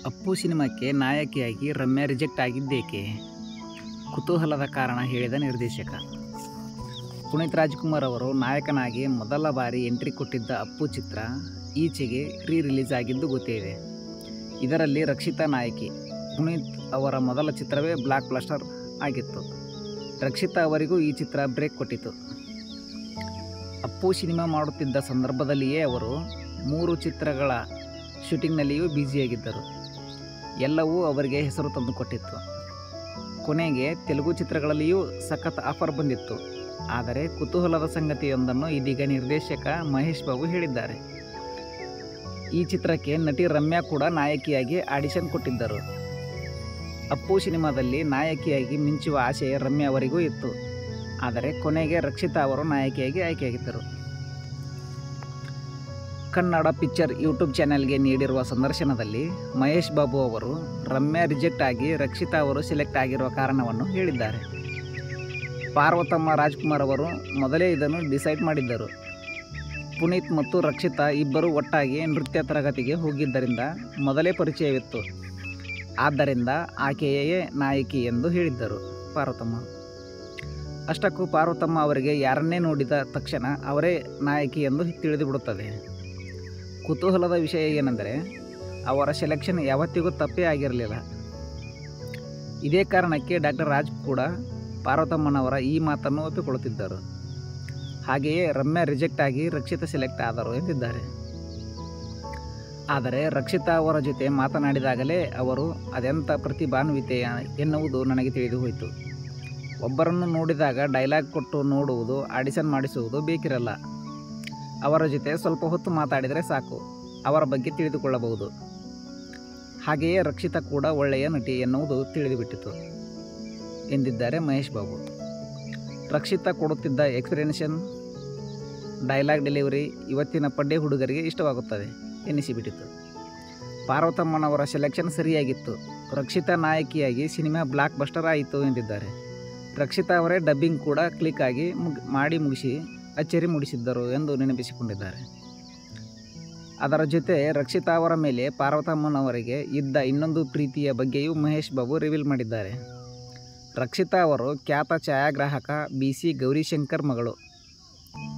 ಅಪ್ಪು ಸಿನಿಮಾಕ್ಕೆ ನಾಯಕಿಯಾಗಿ ರಮ್ಯಾ ರಿಜೆಕ್ಟ್ ಆಗಿದ್ದೇಕೆ? ಕುತೂಹಲದ ಕಾರಣ ಹೇಳಿದ ನಿರ್ದೇಶಕ. ಪುನೀತ್ ರಾಜ್ಕುಮಾರ್ ಅವರು ನಾಯಕನಾಗಿ ಮೊದಲ ಬಾರಿ ಎಂಟ್ರಿ ಕೊಟ್ಟಿದ್ದ ಅಪ್ಪು ಚಿತ್ರ ಈಚೆಗೆ ರಿಲೀಸ್ ಆಗಿದ್ದು ಗೊತ್ತೇ ಇದೆ. ಇದರಲ್ಲಿ ರಕ್ಷಿತಾ ನಾಯಕಿ. ಪುನೀತ್ ಅವರ ಮೊದಲ ಚಿತ್ರವೇ ಬ್ಲಾಕ್ ಬಸ್ಟರ್ ಆಗಿತ್ತು. ರಕ್ಷಿತಾ ಅವರಿಗೂ ಈ ಚಿತ್ರ ಬ್ರೇಕ್ ಕೊಟ್ಟಿತು. ಅಪ್ಪು ಸಿನಿಮಾ ಮಾಡುತ್ತಿದ್ದ ಸಂದರ್ಭದಲ್ಲಿಯೇ ಅವರು 3 ಚಿತ್ರಗಳ ಶೂಟಿಂಗ್ನಲ್ಲಿಯೂ ಬ್ಯುಸಿಯಾಗಿದ್ದರು. ಎಲ್ಲವೂ ಅವರಿಗೆ ಹೆಸರು ತಂದುಕೊಟ್ಟಿತ್ತು. ಕೊನೆಗೆ ತೆಲುಗು ಚಿತ್ರಗಳಲ್ಲಿಯೂ ಸಖತ್ ಆಫರ್ ಬಂದಿತ್ತು. ಆದರೆ ಕುತೂಹಲದ ಸಂಗತಿಯೊಂದನ್ನು ಇದೀಗ ನಿರ್ದೇಶಕ ಮಹೇಶ್ ಬಾಬು ಹೇಳಿದ್ದಾರೆ. ಈ ಚಿತ್ರಕ್ಕೆ ನಟಿ ರಮ್ಯಾ ಕೂಡ ನಾಯಕಿಯಾಗಿ ಆಡಿಷನ್ ಕೊಟ್ಟಿದ್ದರು. ಅಪ್ಪು ಸಿನಿಮಾದಲ್ಲಿ ನಾಯಕಿಯಾಗಿ ಮಿಂಚುವ ಆಸೆ ರಮ್ಯಾ ಅವರಿಗೂ ಇತ್ತು. ಆದರೆ ಕೊನೆಗೆ ರಕ್ಷಿತಾ ಅವರು ನಾಯಕಿಯಾಗಿ ಆಯ್ಕೆಯಾಗಿದ್ದರು. ಕನ್ನಡ ಪಿಕ್ಚರ್ ಯೂಟ್ಯೂಬ್ ಚಾನೆಲ್ಗೆ ನೀಡಿರುವ ಸಂದರ್ಶನದಲ್ಲಿ ಮಹೇಶ್ ಬಾಬು ಅವರು ರಮ್ಯಾ ರಿಜೆಕ್ಟ್ ಆಗಿ ರಕ್ಷಿತಾ ಅವರು ಸೆಲೆಕ್ಟ್ ಆಗಿರುವ ಕಾರಣವನ್ನು ಹೇಳಿದ್ದಾರೆ. ಪಾರ್ವತಮ್ಮ ರಾಜ್ಕುಮಾರ್ ಅವರು ಮೊದಲೇ ಇದನ್ನು ಡಿಸೈಡ್ ಮಾಡಿದ್ದರು. ಪುನೀತ್ ಮತ್ತು ರಕ್ಷಿತಾ ಇಬ್ಬರು ಒಟ್ಟಾಗಿ ನೃತ್ಯ ತರಗತಿಗೆ ಹೋಗಿದ್ದರಿಂದ ಮೊದಲೇ ಪರಿಚಯವಿತ್ತು. ಆದ್ದರಿಂದ ಆಕೆಯೇ ನಾಯಕಿ ಎಂದು ಹೇಳಿದ್ದರು ಪಾರ್ವತಮ್ಮ. ಅಷ್ಟಕ್ಕೂ ಪಾರ್ವತಮ್ಮ ಅವರಿಗೆ ಯಾರನ್ನೇ ನೋಡಿದ ತಕ್ಷಣ ಅವರೇ ನಾಯಕಿ ಎಂದು ತಿಳಿದುಬಿಡುತ್ತದೆ. ಕುತೂಹಲದ ವಿಷಯ ಏನೆಂದರೆ ಅವರ ಸೆಲೆಕ್ಷನ್ ಯಾವತ್ತಿಗೂ ತಪ್ಪೇ ಆಗಿರಲಿಲ್ಲ. ಇದೇ ಕಾರಣಕ್ಕೆ ಡಾಕ್ಟರ್ ರಾಜ್ ಕೂಡ ಪಾರ್ವತಮ್ಮನವರ ಈ ಮಾತನ್ನು ಒಪ್ಪಿಕೊಳ್ಳುತ್ತಿದ್ದರು. ಹಾಗೆಯೇ ರಮ್ಯಾ ರಿಜೆಕ್ಟ್ ಆಗಿ ರಕ್ಷಿತಾ ಸೆಲೆಕ್ಟ್ ಆದರು ಎಂದಿದ್ದಾರೆ. ಆದರೆ ರಕ್ಷಿತಾ ಅವರ ಜೊತೆ ಮಾತನಾಡಿದಾಗಲೇ ಅವರು ಅದೆಂಥ ಪ್ರತಿಭಾನ್ವಿತೆ ಎನ್ನುವುದು ನನಗೆ ತಿಳಿದು ಹೋಯಿತು. ಒಬ್ಬರನ್ನು ನೋಡಿದಾಗ ಡೈಲಾಗ್ ಕೊಟ್ಟು ನೋಡುವುದು, ಆಡಿಷನ್ ಮಾಡಿಸುವುದು ಬೇಕಿರಲ್ಲ. ಅವರ ಜೊತೆ ಸ್ವಲ್ಪ ಹೊತ್ತು ಮಾತಾಡಿದರೆ ಸಾಕು, ಅವರ ಬಗ್ಗೆ ತಿಳಿದುಕೊಳ್ಳಬಹುದು. ಹಾಗೆಯೇ ರಕ್ಷಿತಾ ಕೂಡ ಒಳ್ಳೆಯ ನಟಿ ಎನ್ನುವುದು ತಿಳಿದುಬಿಟ್ಟಿತು ಎಂದಿದ್ದಾರೆ ಮಹೇಶ್ ಬಾಬು. ರಕ್ಷಿತಾ ಕೊಡುತ್ತಿದ್ದ ಎಕ್ಸ್ಪ್ರೆಷನ್, ಡೈಲಾಗ್ ಡೆಲಿವರಿ ಇವತ್ತಿನ ಪಡ್ಡೆ ಹುಡುಗರಿಗೆ ಇಷ್ಟವಾಗುತ್ತದೆ ಎನ್ನಿಸಿಬಿಟ್ಟಿತು. ಪಾರ್ವತಮ್ಮನವರ ಸೆಲೆಕ್ಷನ್ ಸರಿಯಾಗಿತ್ತು. ರಕ್ಷಿತಾ ನಾಯಕಿಯಾಗಿ ಸಿನಿಮಾ ಬ್ಲಾಕ್ ಬಸ್ಟರ್ ಆಯಿತು ಎಂದಿದ್ದಾರೆ. ರಕ್ಷಿತಾ ಅವರೇ ಡಬ್ಬಿಂಗ್ ಕೂಡ ಕ್ಲಿಕ್ ಆಗಿ ಮುಗಿಸಿ ಅಚ್ಚರಿ ಮೂಡಿಸಿದ್ದರು ಎಂದು ನೆನಪಿಸಿಕೊಂಡಿದ್ದಾರೆ. ಅದರ ಜೊತೆ ರಕ್ಷಿತಾ ಅವರ ಮೇಲೆ ಪಾರ್ವತಮ್ಮನವರಿಗೆ ಇದ್ದ ಇನ್ನೊಂದು ಪ್ರೀತಿಯ ಬಗ್ಗೆಯೂ ಮಹೇಶ್ ಬಾಬು ರಿವೀಲ್ ಮಾಡಿದ್ದಾರೆ. ರಕ್ಷಿತಾ ಅವರು ಖ್ಯಾತ ಛಾಯಾಗ್ರಾಹಕ BC ಗೌರಿಶಂಕರ್ ಮಗಳು.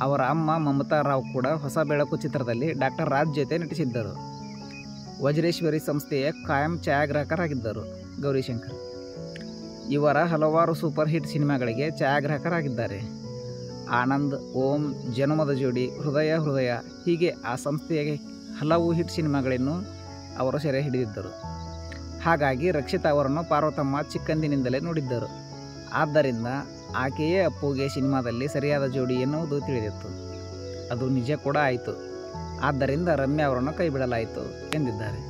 ಅವರ ಅಮ್ಮ ಮಮತಾ ರಾವ್ ಕೂಡ ಹೊಸ ಬೆಳಕು ಚಿತ್ರದಲ್ಲಿ ಡಾಕ್ಟರ್ ರಾಜ್ ಜೊತೆ ನಟಿಸಿದ್ದರು. ವಜ್ರೇಶ್ವರಿ ಸಂಸ್ಥೆಯ ಕಾಯಂ ಛಾಯಾಗ್ರಾಹಕರಾಗಿದ್ದರು ಗೌರಿಶಂಕರ್. ಇವರ ಹಲವಾರು ಸೂಪರ್ ಹಿಟ್ ಸಿನಿಮಾಗಳಿಗೆ ಛಾಯಾಗ್ರಾಹಕರಾಗಿದ್ದಾರೆ. ಆನಂದ್, ಓಂ, ಜನುಮದ ಜೋಡಿ, ಹೃದಯ ಹೀಗೆ ಆ ಸಂಸ್ಥೆಗೆ ಹಲವು ಹಿಟ್ ಸಿನಿಮಾಗಳನ್ನು ಅವರು ಸೆರೆ ಹಿಡಿದಿದ್ದರು. ಹಾಗಾಗಿ ರಕ್ಷಿತಾ ಅವರನ್ನು ಪಾರ್ವತಮ್ಮ ಚಿಕ್ಕಂದಿನಿಂದಲೇ ನೋಡಿದ್ದರು. ಆದ್ದರಿಂದ ಆಕೆಯೇ ಅಪ್ಪುಗೆ ಸಿನಿಮಾದಲ್ಲಿ ಸರಿಯಾದ ಜೋಡಿ ಎನ್ನುವುದು ತಿಳಿದಿತ್ತು. ಅದು ನಿಜ ಕೂಡ ಆಯಿತು. ಆದ್ದರಿಂದ ರಮ್ಯಾ ಅವರನ್ನು ಕೈ ಬಿಡಲಾಯಿತು ಎಂದಿದ್ದಾರೆ.